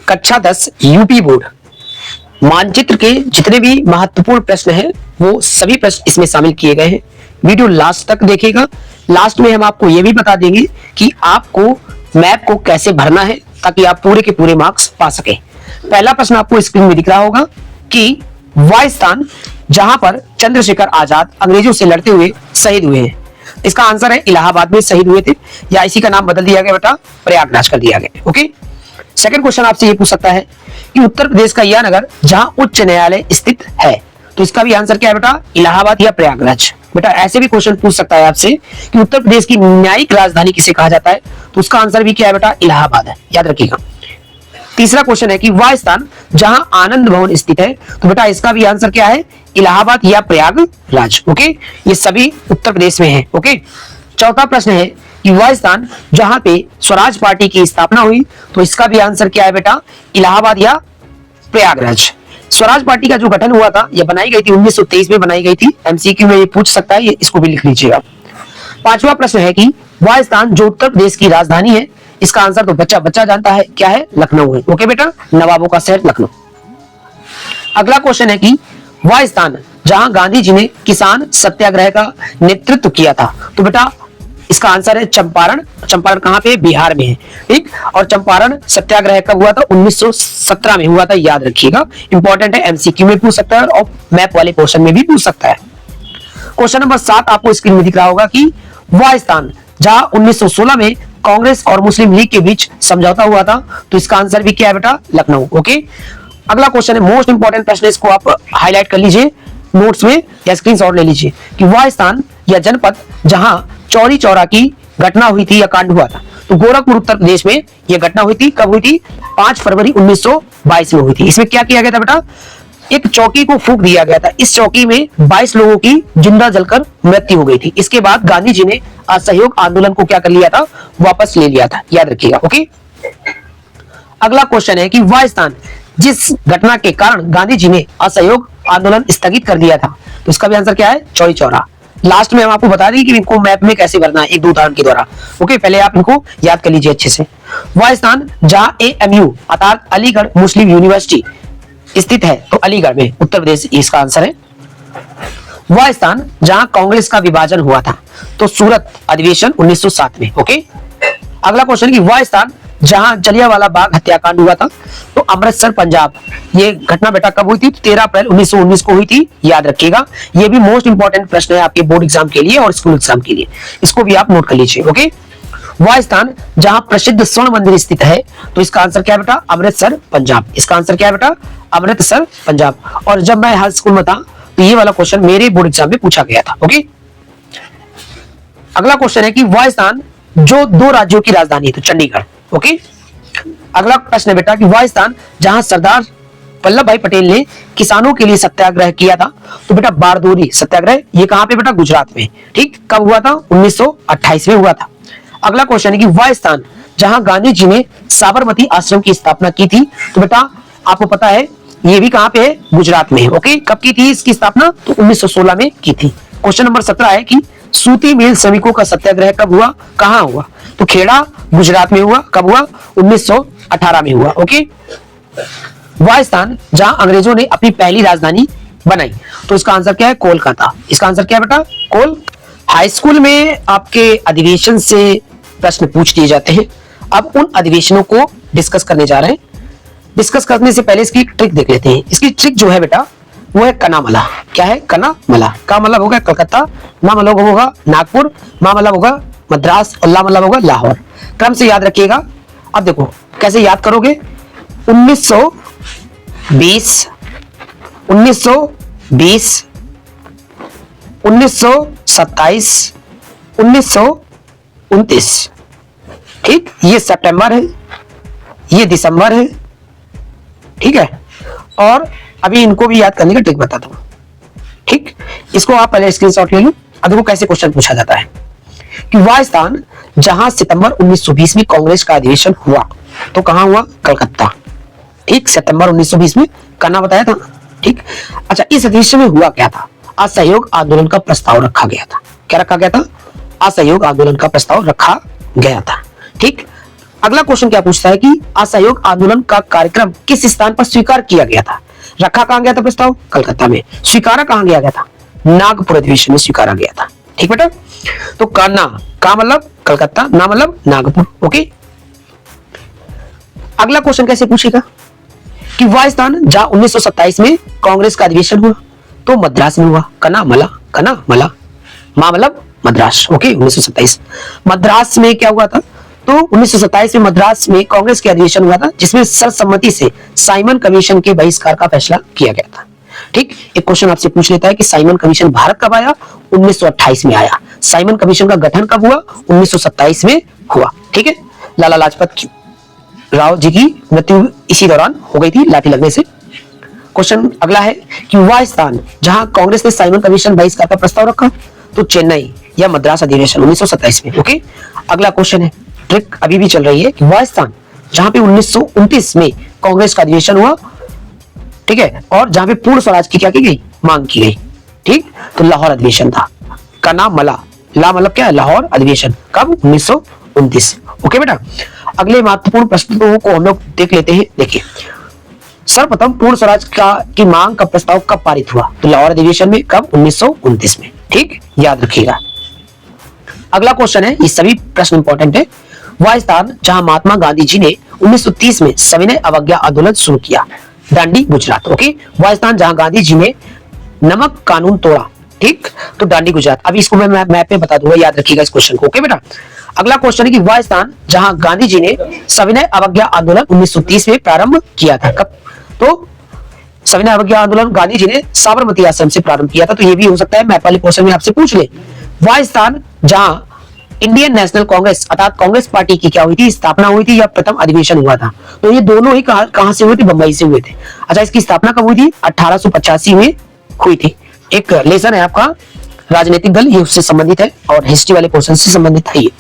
कक्षा 10 UP board मानचित्र के जितने भी महत्वपूर्ण प्रश्न हैं वो सभी प्रश्न इसमें शामिल किए गए हैं। वीडियो लास्ट तक देखिएगा। लास्ट में हम आपको ये भी बता देंगे कि आपको मैप को कैसे भरना है ताकि आप पूरे के पूरे मार्क्स पा सके। पहला प्रश्न आपको स्क्रीन में दिख रहा होगा कि वह स्थान जहां पर चंद्रशेखर आजाद अंग्रेजों से लड़ते हुए शहीद हुए हैं, इसका आंसर है इलाहाबाद में शहीद हुए थे, या इसी का नाम बदल दिया गया बेटा, प्रयागराज कर दिया गया। ओके, सेकंड क्वेश्चन आपसे ये पूछ सकता है कि उत्तर प्रदेश का यह नगर जहां उच्च न्यायालय स्थित है, तो इसका भी आंसर क्या है बेटा, इलाहाबाद या प्रयागराज। बेटा ऐसे भी क्वेश्चन पूछ सकता है आपसे कि उत्तर प्रदेश की न्यायिक राजधानी किसे कहा जाता है, तो उसका आंसर भी क्या है बेटा, इलाहाबाद है, याद रखिएगा। तीसरा क्वेश्चन है कि वह स्थान जहां आनंद भवन स्थित है, तो बेटा इसका भी आंसर क्या है, इलाहाबाद या प्रयागराज। ओके, ये सभी उत्तर प्रदेश में है। ओके, चौथा प्रश्न है कि वह स्थान जहां पे स्वराज पार्टी की स्थापना हुई, तो इसका भी आंसर क्या है बेटा, इलाहाबाद या प्रयागराज। स्वराज पार्टी का जो गठन हुआ था, यह बनाई गई थी 1923 में बनाई गई थी। एमसीक्यू में ये पूछ सकता है, ये इसको भी लिख लीजिएगा। पांचवा प्रश्न है कि वह स्थान जो उत्तर प्रदेश की राजधानी है, इसका आंसर तो बच्चा बच्चा जानता है, क्या है, लखनऊ है। ओके बेटा, नवाबों का शहर लखनऊ। अगला क्वेश्चन है कि वह स्थान जहां गांधी जी ने किसान सत्याग्रह का नेतृत्व किया था, तो बेटा इसका आंसर है चंपारण। चंपारण कहां पे, बिहार में है। ठीक, और चंपारण सत्याग्रह कब हुआ था, 1917 में हुआ था, याद रखिएगा, इंपॉर्टेंट है, एमसीक्यू में पूछ सकता है और मैप वाले पोर्शन में भी पूछ सकता है। क्वेश्चन नंबर 7 आपको स्क्रीन में दिख रहा होगा कि वह स्थान जहां 1916 में कांग्रेस और मुस्लिम लीग के बीच समझौता हुआ था, तो इसका आंसर भी क्या है बेटा, लखनऊ। ओके, अगला क्वेश्चन है मोस्ट इंपॉर्टेंट प्रश्न, इसको आप हाईलाइट कर लीजिए नोट्स में या स्क्रीनशॉट ले लीजिए कि वह स्थान या जनपद जहां चौरी चौरा की घटना हुई थी या कांड हुआ था, तो गोरखपुर उत्तर प्रदेश में यह घटना हुई थी। कब हुई थी, 5 फरवरी 1922 में हुई थी। इसमें क्या किया गया था बेटा, एक चौकी को फूंक दिया गया था। इस चौकी में 22 लोगों की जिंदा जलकर मृत्यु हो गई थी। इसके बाद गांधी जी ने असहयोग आंदोलन को क्या कर लिया था, वापस ले लिया था, याद रखिएगा। ओके, अगला क्वेश्चन है कि वह स्थान जिस घटना के कारण गांधी जी ने असहयोग आंदोलन स्थगित कर दिया था, तो इसका भी आंसर क्या है, चौरी चौरा। लास्ट में हम आपको बता दें कि इनको मैप में कैसे भरना है, एक दो उदाहरण के द्वारा। ओके, पहले आप इनको याद कर लीजिए अच्छे से। वह स्थान जहां AMU अर्थात अलीगढ़ मुस्लिम यूनिवर्सिटी स्थित है, तो अलीगढ़ में, उत्तर प्रदेश, इसका आंसर है। वह स्थान जहां कांग्रेस का विभाजन हुआ था, तो सूरत अधिवेशन 1907 में। ओके, अगला क्वेश्चन कि वह स्थान जहां जलियांवाला बाग हत्याकांड हुआ था, तो अमृतसर पंजाब। ये घटना बेटा कब हुई थी, 13 अप्रैल 1919 को हुई थी, याद रखिएगा। ये भी मोस्ट इंपॉर्टेंट प्रश्न है आपके बोर्ड एग्जाम के लिए और स्कूल एग्जाम के लिए, इसको भी आप नोट कर लीजिए। ओके, वह स्थान जहां प्रसिद्ध स्वर्ण मंदिर स्थित है, तो इसका आंसर क्या है बेटा, अमृतसर पंजाब। इसका आंसर क्या है बेटा, अमृतसर पंजाब। और जब मैं हाई स्कूल में था तो ये वाला क्वेश्चन मेरे बोर्ड एग्जाम में पूछा गया था। ओके, अगला क्वेश्चन है कि वह स्थान जो 2 राज्यों की राजधानी है, तो चंडीगढ़। ओके, अगला प्रश्न है बेटा कि वह स्थान जहां सरदार वल्लभ भाई पटेल ने किसानों के लिए सत्याग्रह किया था, तो बेटा बारदोली सत्याग्रह, ये कहां पे बेटा, गुजरात में। ठीक, कब हुआ था, 1928 में हुआ था। अगला क्वेश्चन है कि वह स्थान जहां गांधी जी ने साबरमती आश्रम की स्थापना की थी, तो बेटा आपको पता है ये भी कहां पे है, गुजरात में है। ओके, कब की थी इसकी स्थापना, तो 1916 में की थी। क्वेश्चन नंबर 17 है कि सूती मिल श्रमिकों का सत्याग्रह कब हुआ, कहां हुआ, तो खेड़ा गुजरात में हुआ। कब हुआ, 1918 में हुआ। ओके, वह स्थान जहां अंग्रेजों ने अपनी पहली राजधानी बनाई, तो इसका आंसर क्या है, कोलकाता। इसका आंसर क्या है बेटा, कोल। हाई स्कूल में आपके अधिवेशन से प्रश्न पूछ दिए जाते हैं। अब उन अधिवेशनों को डिस्कस करने जा रहे हैं। डिस्कस करने से पहले इसकी ट्रिक देख लेते हैं। इसकी ट्रिक जो है बेटा, वो है कनामला। क्या है, कनामला। का मतलब होगा कलकत्ता, ना मतलब होगा नागपुर, मा मतलब होगा मद्रास और ला मतलब होगा लाहौर। क्रम से याद रखिएगा। अब देखो कैसे याद करोगे, 1920, 1927, 1929। ठीक, ये सितंबर है, ये दिसंबर है। ठीक है, और अभी इनको भी याद करने का ट्रिक बताता हूं। ठीक, इसको आप पहले स्क्रीनशॉट ले लो। अब देखो कैसे क्वेश्चन पूछा जाता है कि वह स्थान जहां सितंबर 1920 में कांग्रेस का अधिवेशन हुआ, तो कहां हुआ, कलकत्ता। ठीक, सितंबर 1920 में करना बताया था। ठीक, अच्छा, इस अधिवेशन में हुआ क्या था, असहयोग आंदोलन का प्रस्ताव रखा गया था। क्या रखा गया था, असहयोग आंदोलन का प्रस्ताव रखा गया था। ठीक, अगला क्वेश्चन क्या पूछता है कि असहयोग आंदोलन का कार्यक्रम किस स्थान पर स्वीकार किया गया था? रखा कहां गया था प्रस्ताव? कलकत्ता में। स्वीकारा कहां किया गया था? नागपुर अधिवेशन में स्वीकारा गया था। ठीक बेटा, तो का मतलब कलकत्ता, ना मतलब नागपुर। ओके, अगला क्वेश्चन कैसे पूछेगा कि वह स्थान जहां 1927 में कांग्रेस का अधिवेशन हुआ तो मद्रास में हुआ। कना मला मा मतलब मद्रास। ओके, 1927 मद्रास में क्या हुआ था? तो 1927 में मद्रास में कांग्रेस के अधिवेशन हुआ था जिसमें सर्वसम्मति से साइमन कमीशन के बहिष्कार का फैसला किया गया था। ठीक, एक क्वेश्चन आपसे पूछ लेता है कि साइमन कमीशन भारत कब आया? 1928 में आया। साइमन कमीशन का गठन कब हुआ? 1927 में हुआ। ठीक है, लाला लाजपत राव जी की मृत्यु इसी दौरान हो गई थी लाठी लगने से। क्वेश्चन अगला है कि वह स्थान जहां कांग्रेस ने साइमन कमीशन बहिष्कार का प्रस्ताव रखा तो चेन्नई या मद्रास अधिवेशन 1927 में। ओके, अगला क्वेश्चन है, ट्रिक अभी भी चल रही है कि वह स्थान जहां पे 1929 में कांग्रेस का अधिवेशन हुआ, ठीक है, और जहां पे पूर्ण स्वराज की क्या की गई? मांग की गई। ठीक, तो लाहौर अधिवेशन था। कना मला ला मतलब क्या है? लाहौर अधिवेशन कब? 1929। ओके बेटा, अगले महत्वपूर्ण प्रश्नों को हम लोग देख लेते हैं। देखिए, सर्वप्रथम पूर्ण स्वराज की मांग का प्रस्ताव कब पारित हुआ? तो लाहौर अधिवेशन में। कब? 1929 में। ठीक, याद रखिएगा। अगला क्वेश्चन है, ये सभी प्रश्न इंपॉर्टेंट है। वह स्थान जहां महात्मा गांधी जी ने 1930 में सविनय अवज्ञा आंदोलन शुरू किया? दांडी, गुजरात। ओके, वह स्थान जहां गांधी जी ने नमक कानून तोड़ा। ठीक, तो दांडी, गुजरात। अभी इसको मैं मैप में बता दूंगा, याद रखिएगा इस क्वेश्चन को। ओके बेटा, अगला क्वेश्चन है कि वह स्थान जहां गांधी जी ने सविनय अवज्ञा आंदोलन 1930 में प्रारंभ किया था। कब? तो सविनय अवज्ञा आंदोलन गांधी जी ने साबरमती आश्रम से प्रारंभ किया था। तो ये भी हो सकता है मैप वाले क्वेश्चन में आपसे पूछ ले। वह स्थान जहां इंडियन नेशनल कांग्रेस अर्थात कांग्रेस पार्टी की क्या हुई थी? स्थापना हुई थी या प्रथम अधिवेशन हुआ था? तो ये दोनों ही कहां से हुए थे? बंबई से हुए थे। अच्छा, इसकी स्थापना कब हुई थी? 1885 में हुई थी। एक लेसन है आपका राजनीतिक दल, ये उससे संबंधित है और हिस्ट्री वाले क्वेश्चन से संबंधित है ये।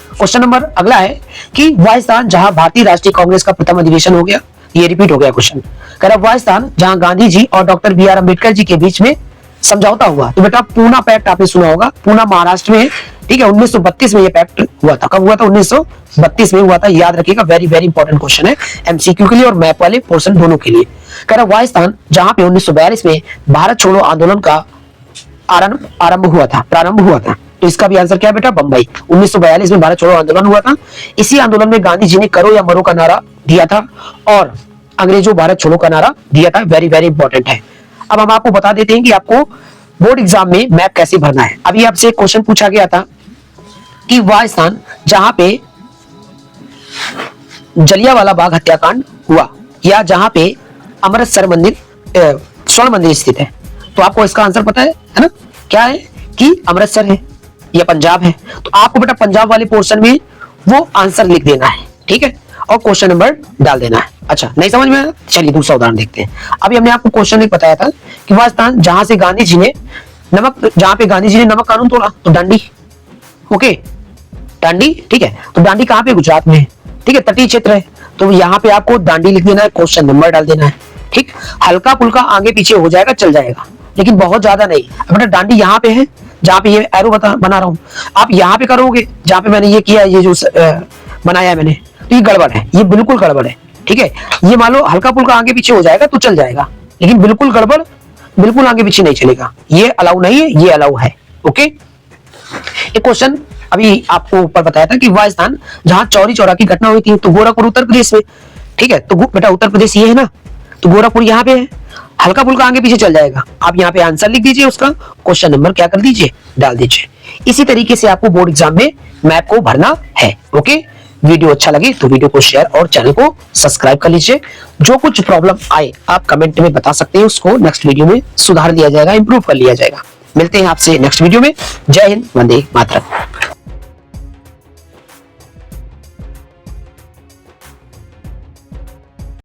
क्वेश्चन नंबर अगला है कि वह स्थान जहां भारतीय राष्ट्रीय कांग्रेस का प्रथम अधिवेशन हो गया, ये रिपीट हो गया क्वेश्चन। कह रहा वह स्थान जहां गांधी जी और doctor B are Ambedkar ji के बीच में समझौता हुआ। तो बेटा पूना पैक्ट आपने सुना होगा, पूना महाराष्ट्र में। ठीक है, 1932 में ये पैक्ट हुआ था। कब हुआ था? 1932 में हुआ था। याद रखिएगा, वेरी वेरी इंपॉर्टेंट क्वेश्चन है एमसीक्यू के लिए और मैप वाले पोर्शन दोनों के लिए। कह रहा वह स्थान जहां पे 1942 में भारत छोड़ो आंदोलन का प्रारंभ हुआ था। तो इसका भी आंसर क्या है बेटा? बंबई। 1942 में भारत छोड़ो आंदोलन हुआ था। इसी आंदोलन में गांधी जी ने करो या मरो का नारा दिया था और अंग्रेजों भारत छोड़ो का नारा दिया था। वेरी वेरी इंपॉर्टेंट है। अब हम आपको बता देते हैं कि आपको बोर्ड एग्जाम में मैप कैसे भरना है। अभी आपसे एक क्वेश्चन पूछा गया था कि वह स्थान जहां पे जलियांवाला बाग हत्याकांड हुआ या जहां पे अमृतसर मंदिर स्वर्ण मंदिर स्थित है, तो आपको इसका आंसर पता है ना? क्या है कि अमृतसर है या पंजाब है। तो आपको बेटा पंजाब वाले पोर्शन में वो आंसर लिख देना है। ठीक है, और क्वेश्चन नंबर डाल देना है। अच्छा, नहीं समझ में आया? चलिए दूसरा उदाहरण देखते हैं। अभी हमने आपको क्वेश्चन एक बताया था कि वह स्थान जहां पे गांधी जी ने नमक कानून तोड़ा, तो दांडी। ओके, दांडी। ठीक है, तो दांडी कहां पे? गुजरात में है। ठीक है, तटीय क्षेत्र है, तो यहाँ पे आपको दांडी लिख देना है, क्वेश्चन नंबर डाल देना है। ठीक, हल्का फुल्का आगे पीछे हो जाएगा, चल जाएगा, लेकिन बहुत ज्यादा नहीं। बेटा दांडी यहाँ पे है जहां पे ये एरो बना रहा हूं। आप यहाँ पे करोगे जहां पे मैंने ये किया, ये जो बनाया है मैंने, तो ये गड़बड़ है, ये बिल्कुल गड़बड़ है। ठीक है, ये मान लो हल्का फुल्का आगे पीछे हो जाएगा तो चल जाएगा, लेकिन बिल्कुल गड़बड़, बिल्कुल आगे पीछे नहीं चलेगा। ये अलाउ नहीं है, ये अलाउ है। ओके, एक क्वेश्चन अभी आपको ऊपर बताया था कि वह स्थान जहां चौरी चौरा की घटना हुई थी, तो गोरखपुर उत्तर प्रदेश में। ठीक है, तो बेटा उत्तर प्रदेश ये है ना, तो गोरखपुर यहाँ पे है, हल्का फुल्का आगे पीछे चल जाएगा। आप यहाँ पे आंसर लिख दीजिए, उसका क्वेश्चन नंबर क्या कर दीजिए? डाल दीजिए। इसी तरीके से आपको बोर्ड एग्जाम में मैप को भरना है। ओके, वीडियो अच्छा लगे तो वीडियो को शेयर और चैनल को सब्सक्राइब कर लीजिए। जो कुछ प्रॉब्लम आए आप कमेंट में बता सकते हैं, उसको नेक्स्ट वीडियो में सुधार दिया जाएगा, इंप्रूव कर लिया जाएगा। मिलते हैं आपसे नेक्स्ट वीडियो में। जय हिंद, वंदे मातरम।